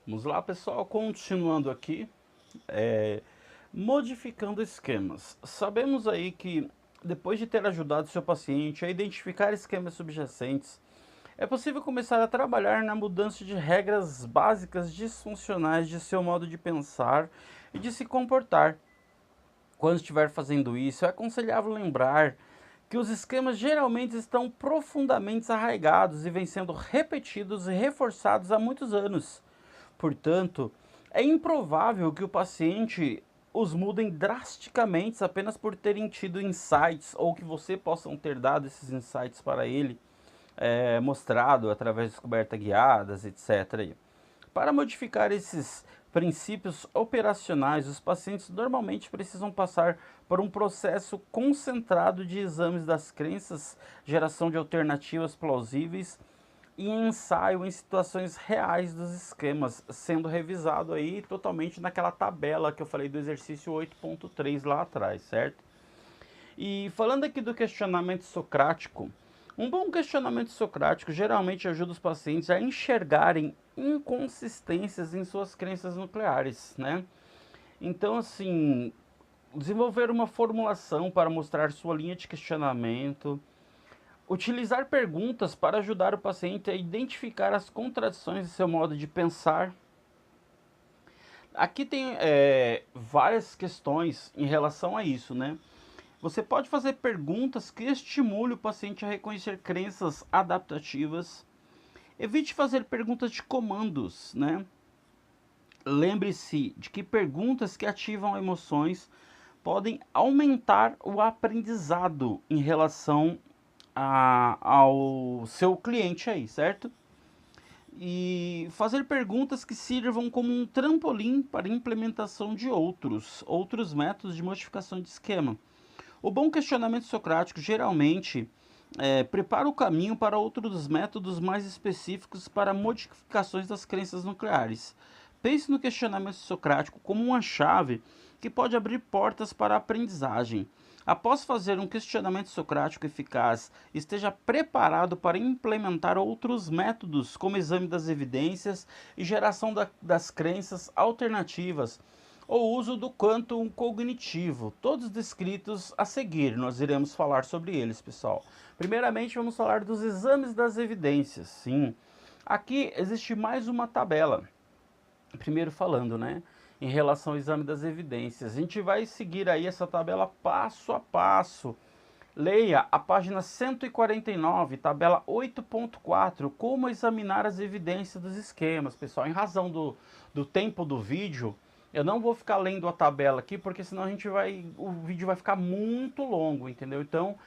Vamos lá, pessoal, continuando aqui, modificando esquemas. Sabemos aí que depois de ter ajudado seu paciente a identificar esquemas subjacentes, é possível começar a trabalhar na mudança de regras básicas disfuncionais de seu modo de pensar e de se comportar. Quando estiver fazendo isso, é aconselhável lembrar que os esquemas geralmente estão profundamente arraigados e vêm sendo repetidos e reforçados há muitos anos. Portanto, é improvável que o paciente os mudem drasticamente apenas por terem tido insights ou que você possam ter dado esses insights para ele, mostrado através de descobertas guiadas, etc. Para modificar esses princípios operacionais, os pacientes normalmente precisam passar por um processo concentrado de exames das crenças, geração de alternativas plausíveis e ensaio em situações reais dos esquemas, sendo revisado aí totalmente naquela tabela que eu falei do exercício 8.3 lá atrás, certo? E falando aqui do questionamento socrático, um bom questionamento socrático geralmente ajuda os pacientes a enxergarem inconsistências em suas crenças nucleares, né? Então, assim, desenvolver uma formulação para mostrar sua linha de questionamento, utilizar perguntas para ajudar o paciente a identificar as contradições de seu modo de pensar. Aqui tem várias questões em relação a isso, né? Você pode fazer perguntas que estimulem o paciente a reconhecer crenças adaptativas. Evite fazer perguntas de comandos, né? Lembre-se de que perguntas que ativam emoções podem aumentar o aprendizado em relação ao seu cliente aí, certo? E fazer perguntas que sirvam como um trampolim para a implementação de outros métodos de modificação de esquema. O bom questionamento socrático geralmente prepara o caminho para outros métodos mais específicos para modificações das crenças nucleares. Pense no questionamento socrático como uma chave que pode abrir portas para a aprendizagem. Após fazer um questionamento socrático eficaz, esteja preparado para implementar outros métodos, como exame das evidências e geração das crenças alternativas, ou uso do quantum cognitivo, todos descritos a seguir. Nós iremos falar sobre eles, pessoal. Primeiramente, vamos falar dos exames das evidências. Sim, aqui existe mais uma tabela. Primeiro falando, né, em relação ao exame das evidências. A gente vai seguir aí essa tabela passo a passo. Leia a página 149, tabela 8.4, como examinar as evidências dos esquemas. Pessoal, em razão do tempo do vídeo, eu não vou ficar lendo a tabela aqui, porque senão o vídeo vai ficar muito longo, entendeu? Então,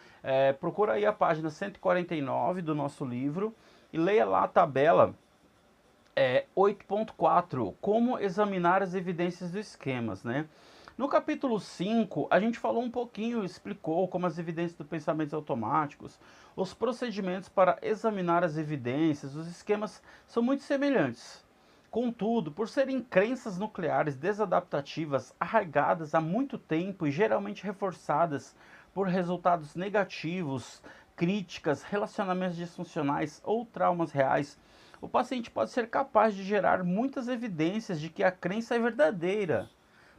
procura aí a página 149 do nosso livro e leia lá a tabela 8.4, como examinar as evidências dos esquemas, né? No capítulo 5, a gente falou um pouquinho, explicou como as evidências dos pensamentos automáticos, os procedimentos para examinar as evidências, os esquemas são muito semelhantes. Contudo, por serem crenças nucleares desadaptativas, arraigadas há muito tempo e geralmente reforçadas por resultados negativos, críticas, relacionamentos disfuncionais ou traumas reais, o paciente pode ser capaz de gerar muitas evidências de que a crença é verdadeira.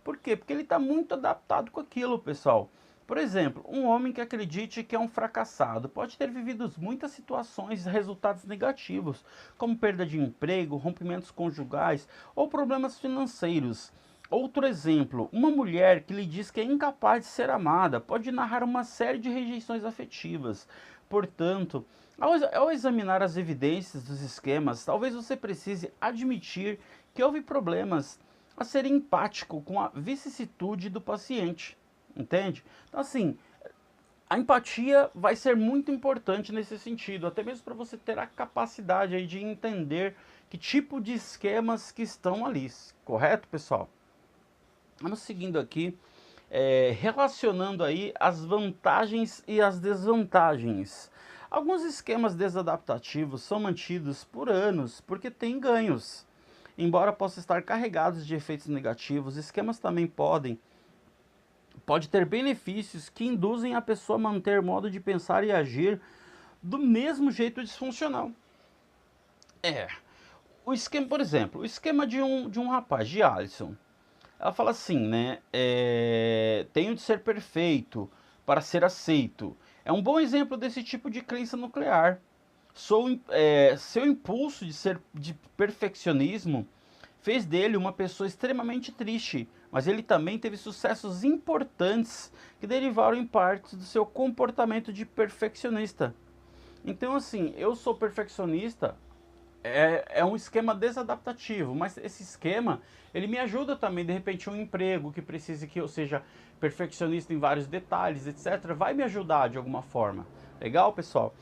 Por quê? Porque ele está muito adaptado com aquilo, pessoal. Por exemplo, um homem que acredite que é um fracassado pode ter vivido muitas situações e resultados negativos, como perda de emprego, rompimentos conjugais ou problemas financeiros. Outro exemplo, uma mulher que lhe diz que é incapaz de ser amada pode narrar uma série de rejeições afetivas. Portanto, ao examinar as evidências dos esquemas, talvez você precise admitir que houve problemas a ser empático com a vicissitude do paciente, entende? Então, assim, a empatia vai ser muito importante nesse sentido, até mesmo para você ter a capacidade aí de entender que tipo de esquemas que estão ali, correto, pessoal? Vamos seguindo aqui, relacionando aí as vantagens e as desvantagens. Alguns esquemas desadaptativos são mantidos por anos porque têm ganhos. Embora possam estar carregados de efeitos negativos, esquemas também pode ter benefícios que induzem a pessoa a manter modo de pensar e agir do mesmo jeito disfuncional. É, o esquema, por exemplo, o esquema de um rapaz, de Alisson. Ela fala assim, né? Tenho de ser perfeito para ser aceito. É um bom exemplo desse tipo de crença nuclear. Seu impulso de perfeccionismo fez dele uma pessoa extremamente triste, mas ele também teve sucessos importantes que derivaram em parte do seu comportamento de perfeccionista. Então, assim, eu sou perfeccionista, é um esquema desadaptativo, mas esse esquema, ele me ajuda também, de repente, um emprego que precise que eu seja perfeccionista em vários detalhes, etc., vai me ajudar de alguma forma. Legal, pessoal?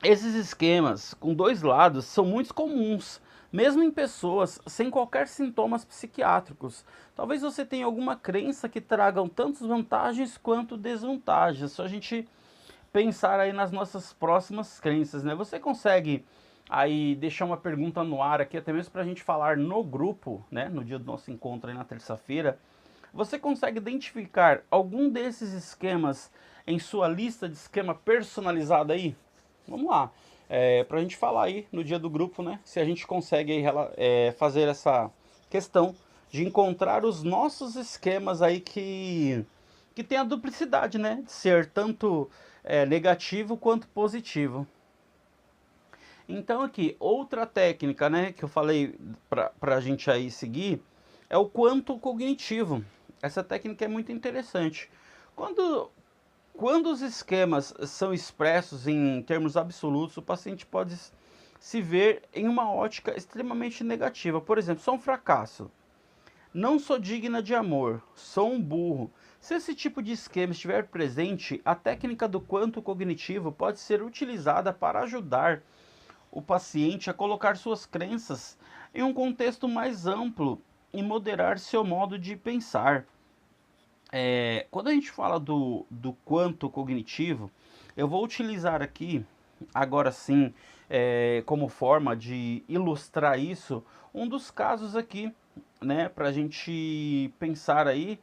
Esses esquemas com dois lados são muito comuns, mesmo em pessoas sem qualquer sintomas psiquiátricos. Talvez você tenha alguma crença que tragam tantas vantagens quanto desvantagens. Só a gente pensar aí nas nossas próximas crenças, né? Você consegue aí deixar uma pergunta no ar aqui, até mesmo para a gente falar no grupo, né? No dia do nosso encontro aí na terça-feira. Você consegue identificar algum desses esquemas em sua lista de esquema personalizado aí? Vamos lá. Para a gente falar aí no dia do grupo, né? Se a gente consegue aí, fazer essa questão de encontrar os nossos esquemas aí que tem a duplicidade, né? De ser tanto negativo quanto positivo. Então aqui, outra técnica, né, que eu falei para a gente aí seguir, é o quanto cognitivo. Essa técnica é muito interessante. Quando, quando os esquemas são expressos em termos absolutos, o paciente pode se ver em uma ótica extremamente negativa. Por exemplo, sou um fracasso. Não sou digna de amor, sou um burro. Se esse tipo de esquema estiver presente, a técnica do quanto cognitivo pode ser utilizada para ajudar o paciente a colocar suas crenças em um contexto mais amplo e moderar seu modo de pensar. Quando a gente fala do quanto cognitivo, eu vou utilizar aqui, agora sim, como forma de ilustrar isso, um dos casos aqui, né, para a gente pensar aí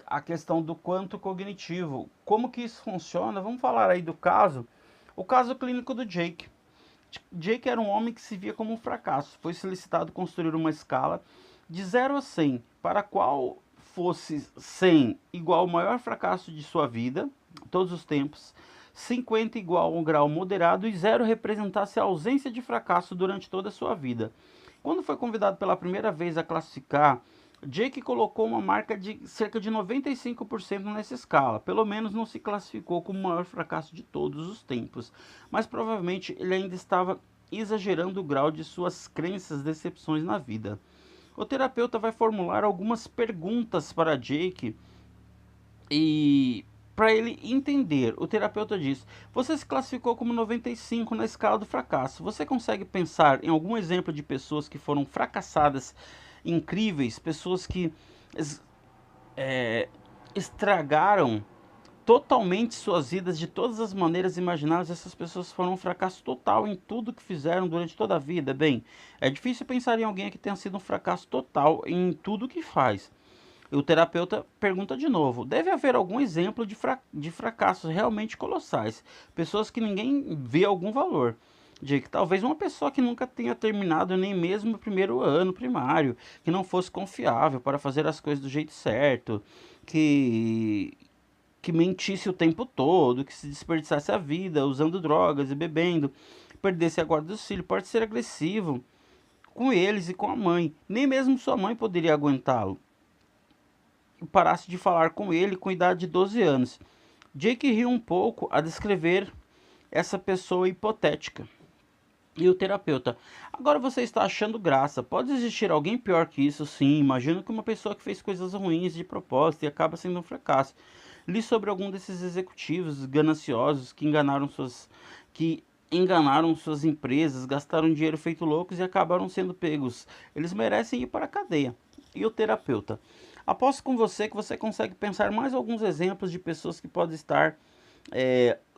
a questão do quanto cognitivo. Como que isso funciona? Vamos falar aí do caso, o caso clínico do Jake. Jake era um homem que se via como um fracasso. Foi solicitado construir uma escala de 0 a 100, para qual fosse 100 igual ao maior fracasso de sua vida, todos os tempos, 50 igual a um grau moderado e 0 representasse a ausência de fracasso durante toda a sua vida. Quando foi convidado pela primeira vez a classificar, Jake colocou uma marca de cerca de 95% nessa escala. Pelo menos não se classificou como o maior fracasso de todos os tempos, mas provavelmente ele ainda estava exagerando o grau de suas crenças e decepções na vida. O terapeuta vai formular algumas perguntas para Jake e para ele entender. O terapeuta diz: você se classificou como 95 na escala do fracasso. Você consegue pensar em algum exemplo de pessoas que foram fracassadas, incríveis, pessoas que estragaram totalmente suas vidas de todas as maneiras imagináveis? Essas pessoas foram um fracasso total em tudo que fizeram durante toda a vida. Bem, é difícil pensar em alguém que tenha sido um fracasso total em tudo que faz. E o terapeuta pergunta de novo: deve haver algum exemplo de fracassos realmente colossais, pessoas que ninguém vê algum valor. Jake, talvez uma pessoa que nunca tenha terminado nem mesmo o primeiro ano primário, que não fosse confiável para fazer as coisas do jeito certo, que mentisse o tempo todo, que se desperdiçasse a vida usando drogas e bebendo, perdesse a guarda dos filhos, pode ser agressivo com eles e com a mãe. Nem mesmo sua mãe poderia aguentá-lo. Parasse de falar com ele com idade de 12 anos. Jake riu um pouco a descrever essa pessoa hipotética. E o terapeuta: agora você está achando graça. Pode existir alguém pior que isso? Sim, imagino que uma pessoa que fez coisas ruins de propósito e acaba sendo um fracasso. Li sobre algum desses executivos gananciosos que enganaram suas empresas, gastaram dinheiro feito loucos e acabaram sendo pegos. Eles merecem ir para a cadeia. E o terapeuta: aposto com você que você consegue pensar mais alguns exemplos de pessoas que podem estar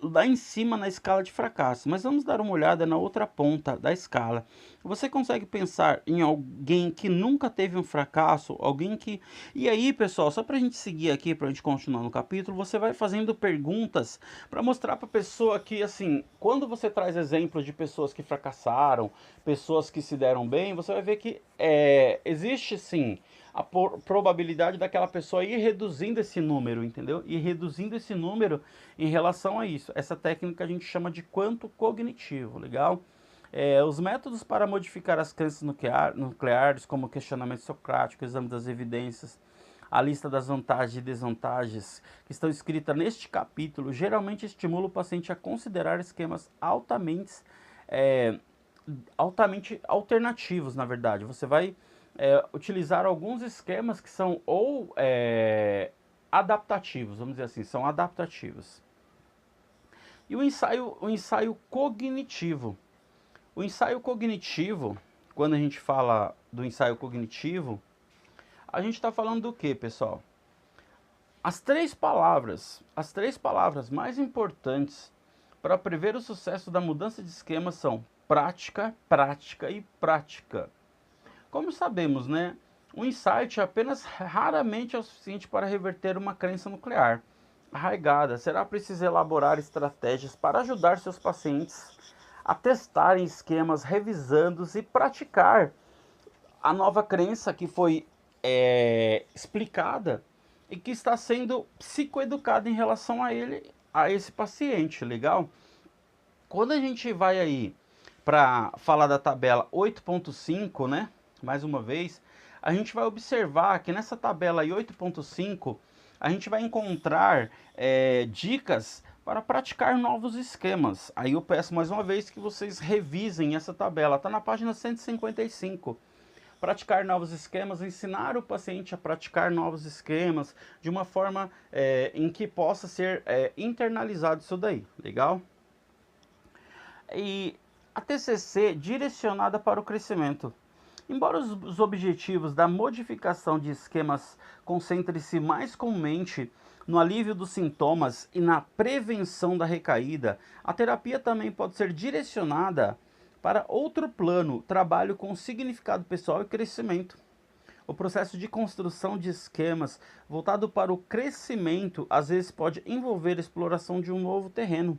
lá em cima na escala de fracasso. Mas vamos dar uma olhada na outra ponta da escala. Você consegue pensar em alguém que nunca teve um fracasso? Alguém que... E aí, pessoal, só para a gente seguir aqui, para a gente continuar no capítulo, você vai fazendo perguntas para mostrar para a pessoa que, assim, quando você traz exemplos de pessoas que fracassaram, pessoas que se deram bem, você vai ver que existe, sim, a probabilidade daquela pessoa ir reduzindo esse número, entendeu? Ir reduzindo esse número em relação a isso. Essa técnica a gente chama de quanto cognitivo, legal? Os métodos para modificar as crenças nucleares, como o questionamento socrático, o exame das evidências, a lista das vantagens e desvantagens que estão escritas neste capítulo, geralmente estimulam o paciente a considerar esquemas altamente alternativos, na verdade. Você vai utilizar alguns esquemas que são adaptativos, vamos dizer assim, são adaptativos. E o ensaio cognitivo. O ensaio cognitivo, quando a gente fala do ensaio cognitivo, a gente está falando do que, pessoal? As três palavras mais importantes para prever o sucesso da mudança de esquema são prática, prática e prática. Como sabemos, né? O insight apenas raramente é o suficiente para reverter uma crença nuclear arraigada. Será preciso elaborar estratégias para ajudar seus pacientes a testarem esquemas, revisando e praticar a nova crença que foi explicada e que está sendo psicoeducada em relação a esse paciente, legal? Quando a gente vai aí para falar da tabela 8.5, né? Mais uma vez, a gente vai observar que nessa tabela aí 8.5 a gente vai encontrar dicas para praticar novos esquemas. Aí eu peço mais uma vez que vocês revisem essa tabela, está na página 155. Praticar novos esquemas, ensinar o paciente a praticar novos esquemas de uma forma em que possa ser internalizado isso daí, legal? E a TCC direcionada para o crescimento. Embora os objetivos da modificação de esquemas concentrem-se mais comumente no alívio dos sintomas e na prevenção da recaída, a terapia também pode ser direcionada para outro plano, trabalho com significado pessoal e crescimento. O processo de construção de esquemas voltado para o crescimento às vezes pode envolver a exploração de um novo terreno.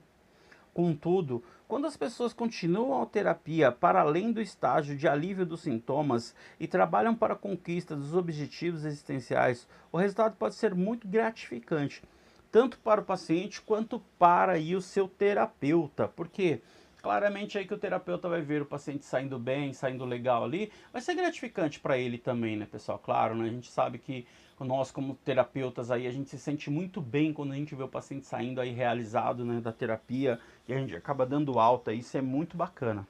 Contudo, quando as pessoas continuam a terapia para além do estágio de alívio dos sintomas e trabalham para a conquista dos objetivos existenciais, o resultado pode ser muito gratificante, tanto para o paciente quanto para o seu terapeuta. Porque claramente aí que o terapeuta vai ver o paciente saindo bem, saindo legal ali, vai ser gratificante para ele também, né, pessoal? Claro, né? A gente sabe que nós como terapeutas aí, a gente se sente muito bem quando a gente vê o paciente saindo aí realizado, né, da terapia, e a gente acaba dando alta, isso é muito bacana.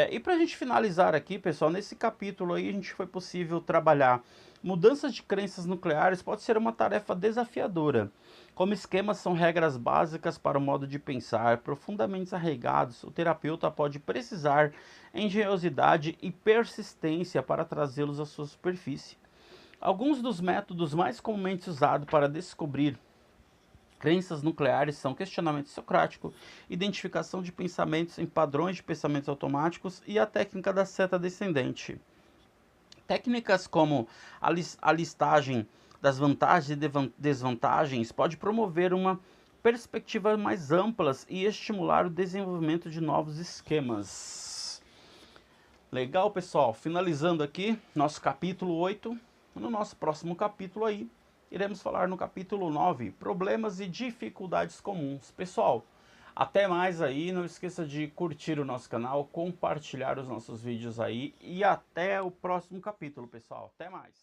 E para a gente finalizar aqui, pessoal, nesse capítulo aí a gente foi possível trabalhar mudanças de crenças nucleares pode ser uma tarefa desafiadora. Como esquemas são regras básicas para o modo de pensar, profundamente arraigados, o terapeuta pode precisar engenhosidade e persistência para trazê-los à sua superfície. Alguns dos métodos mais comumente usados para descobrir crenças nucleares são questionamento socrático, identificação de pensamentos em padrões de pensamentos automáticos e a técnica da seta descendente. Técnicas como a listagem das vantagens e desvantagens pode promover uma perspectiva mais ampla e estimular o desenvolvimento de novos esquemas. Legal, pessoal? Finalizando aqui nosso capítulo 8. No nosso próximo capítulo aí, iremos falar no capítulo 9, problemas e dificuldades comuns. Pessoal, até mais aí, não esqueça de curtir o nosso canal, compartilhar os nossos vídeos aí e até o próximo capítulo, pessoal. Até mais!